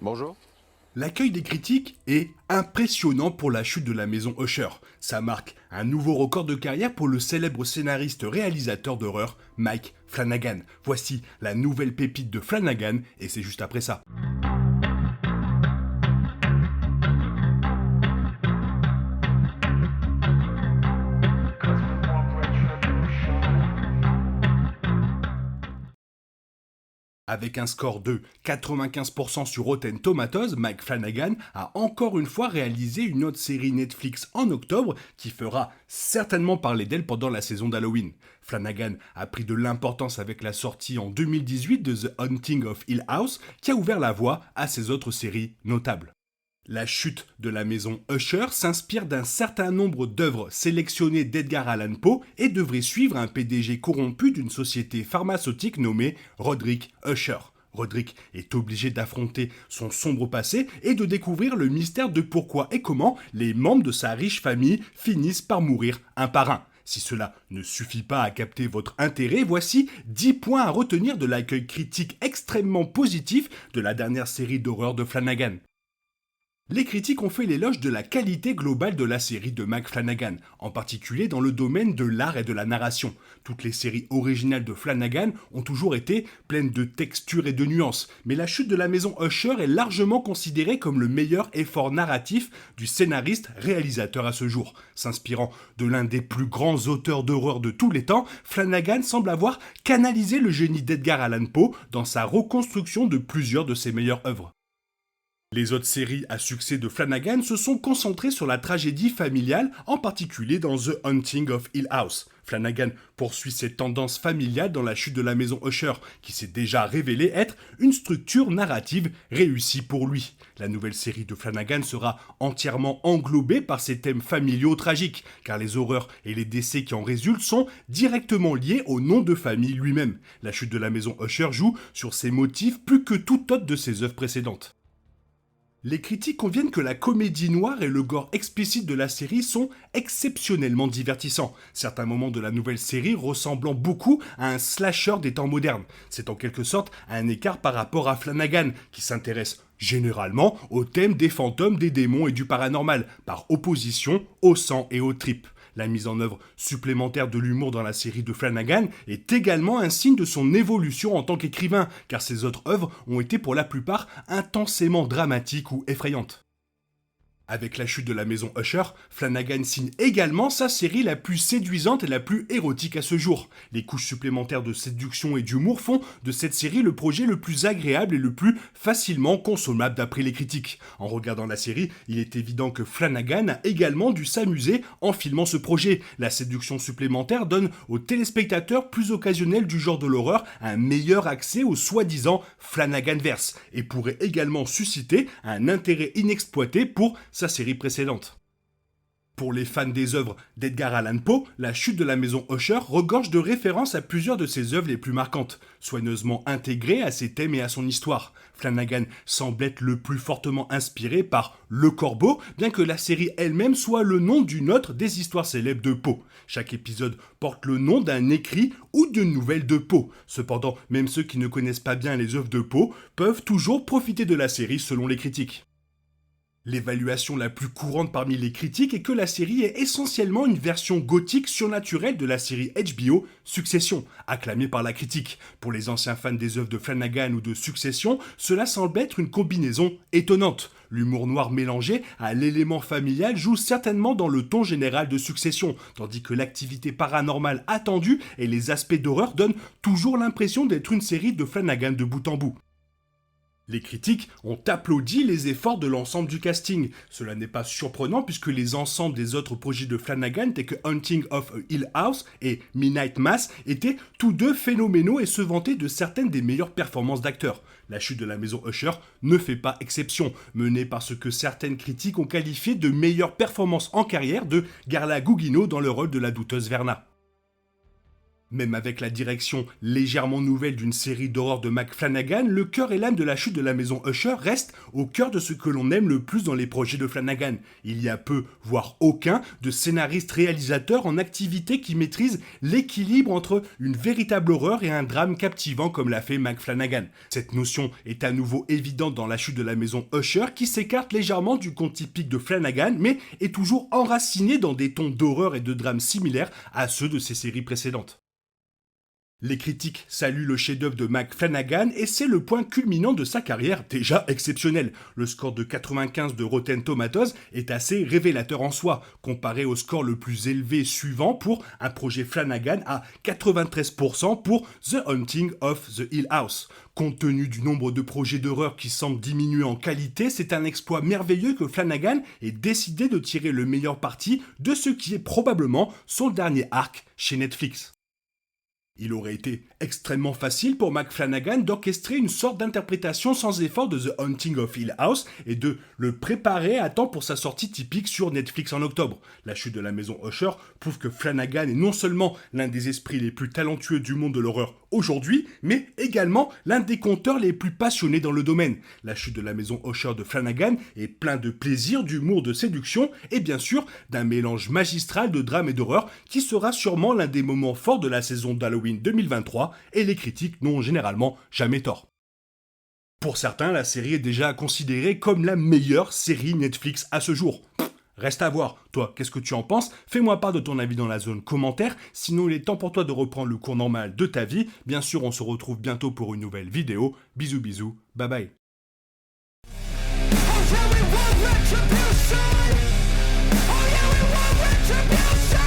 Bonjour. L'accueil des critiques est impressionnant pour la chute de la maison Usher. Ça marque un nouveau record de carrière pour le célèbre scénariste-réalisateur d'horreur Mike Flanagan. Voici la nouvelle pépite de Flanagan et c'est juste après ça. Avec un score de 95% sur Rotten Tomatoes, Mike Flanagan a encore une fois réalisé une autre série Netflix en octobre qui fera certainement parler d'elle pendant la saison d'Halloween. Flanagan a pris de l'importance avec la sortie en 2018 de The Haunting of Hill House qui a ouvert la voie à ses autres séries notables. La chute de la maison Usher s'inspire d'un certain nombre d'œuvres sélectionnées d'Edgar Allan Poe et devrait suivre un PDG corrompu d'une société pharmaceutique nommée Roderick Usher. Roderick est obligé d'affronter son sombre passé et de découvrir le mystère de pourquoi et comment les membres de sa riche famille finissent par mourir un par un. Si cela ne suffit pas à capter votre intérêt, voici 10 points à retenir de l'accueil critique extrêmement positif de la dernière série d'horreur de Flanagan. Les critiques ont fait l'éloge de la qualité globale de la série de Mike Flanagan, en particulier dans le domaine de l'art et de la narration. Toutes les séries originales de Flanagan ont toujours été pleines de textures et de nuances, mais la chute de la maison Usher est largement considérée comme le meilleur effort narratif du scénariste-réalisateur à ce jour. S'inspirant de l'un des plus grands auteurs d'horreur de tous les temps, Flanagan semble avoir canalisé le génie d'Edgar Allan Poe dans sa reconstruction de plusieurs de ses meilleures œuvres. Les autres séries à succès de Flanagan se sont concentrées sur la tragédie familiale, en particulier dans The Haunting of Hill House. Flanagan poursuit cette tendance familiale dans la chute de la maison Usher, qui s'est déjà révélée être une structure narrative réussie pour lui. La nouvelle série de Flanagan sera entièrement englobée par ces thèmes familiaux tragiques, car les horreurs et les décès qui en résultent sont directement liés au nom de famille lui-même. La chute de la maison Usher joue sur ces motifs plus que toute autre de ses œuvres précédentes. Les critiques conviennent que la comédie noire et le gore explicite de la série sont exceptionnellement divertissants, certains moments de la nouvelle série ressemblant beaucoup à un slasher des temps modernes. C'est en quelque sorte un écart par rapport à Flanagan, qui s'intéresse généralement au thème des fantômes, des démons et du paranormal, par opposition au sang et aux tripes. La mise en œuvre supplémentaire de l'humour dans la série de Flanagan est également un signe de son évolution en tant qu'écrivain, car ses autres œuvres ont été pour la plupart intensément dramatiques ou effrayantes. Avec la chute de la maison Usher, Flanagan signe également sa série la plus séduisante et la plus érotique à ce jour. Les couches supplémentaires de séduction et d'humour font de cette série le projet le plus agréable et le plus facilement consommable d'après les critiques. En regardant la série, il est évident que Flanagan a également dû s'amuser en filmant ce projet. La séduction supplémentaire donne aux téléspectateurs plus occasionnels du genre de l'horreur un meilleur accès au soi-disant Flanaganverse et pourrait également susciter un intérêt inexploité pour sa série précédente. Pour les fans des œuvres d'Edgar Allan Poe, la chute de la maison Usher regorge de références à plusieurs de ses œuvres les plus marquantes, soigneusement intégrées à ses thèmes et à son histoire. Flanagan semble être le plus fortement inspiré par Le Corbeau, bien que la série elle-même soit le nom d'une autre des histoires célèbres de Poe. Chaque épisode porte le nom d'un écrit ou d'une nouvelle de Poe. Cependant, même ceux qui ne connaissent pas bien les œuvres de Poe peuvent toujours profiter de la série selon les critiques. L'évaluation la plus courante parmi les critiques est que la série est essentiellement une version gothique surnaturelle de la série HBO Succession, acclamée par la critique. Pour les anciens fans des œuvres de Flanagan ou de Succession, cela semble être une combinaison étonnante. L'humour noir mélangé à l'élément familial joue certainement dans le ton général de Succession, tandis que l'activité paranormale attendue et les aspects d'horreur donnent toujours l'impression d'être une série de Flanagan de bout en bout. Les critiques ont applaudi les efforts de l'ensemble du casting. Cela n'est pas surprenant puisque les ensembles des autres projets de Flanagan tels que Haunting of a Hill House et Midnight Mass étaient tous deux phénoménaux et se vantaient de certaines des meilleures performances d'acteurs. La chute de la maison Usher ne fait pas exception, menée par ce que certaines critiques ont qualifié de meilleure performance en carrière de Garla Gugino dans le rôle de la douteuse Verna. Même avec la direction légèrement nouvelle d'une série d'horreur de Mike Flanagan, le cœur et l'âme de la chute de la maison Usher restent au cœur de ce que l'on aime le plus dans les projets de Flanagan. Il y a peu, voire aucun, de scénaristes-réalisateurs en activité qui maîtrisent l'équilibre entre une véritable horreur et un drame captivant comme l'a fait Mike Flanagan. Cette notion est à nouveau évidente dans la chute de la maison Usher qui s'écarte légèrement du conte typique de Flanagan mais est toujours enracinée dans des tons d'horreur et de drame similaires à ceux de ses séries précédentes. Les critiques saluent le chef-d'œuvre de Mike Flanagan et c'est le point culminant de sa carrière déjà exceptionnelle. Le score de 95 de Rotten Tomatoes est assez révélateur en soi, comparé au score le plus élevé suivant pour un projet Flanagan à 93% pour The Haunting of the Hill House. Compte tenu du nombre de projets d'horreur qui semblent diminuer en qualité, c'est un exploit merveilleux que Flanagan ait décidé de tirer le meilleur parti de ce qui est probablement son dernier arc chez Netflix. Il aurait été extrêmement facile pour Mike Flanagan d'orchestrer une sorte d'interprétation sans effort de The Haunting of Hill House et de le préparer à temps pour sa sortie typique sur Netflix en octobre. La chute de la maison Usher prouve que Flanagan est non seulement l'un des esprits les plus talentueux du monde de l'horreur aujourd'hui, mais également l'un des conteurs les plus passionnés dans le domaine. La chute de la maison Usher de Flanagan est plein de plaisir, d'humour, de séduction et bien sûr d'un mélange magistral de drame et d'horreur qui sera sûrement l'un des moments forts de la saison d'Halloween 2023 et les critiques n'ont généralement jamais tort. Pour certains, la série est déjà considérée comme la meilleure série Netflix à ce jour. Reste à voir. Toi, qu'est-ce que tu en penses? Fais-moi part de ton avis dans la zone commentaire. Sinon, il est temps pour toi de reprendre le cours normal de ta vie. Bien sûr, on se retrouve bientôt pour une nouvelle vidéo. Bisous bisous, bye bye. Oh yeah, we want retribution.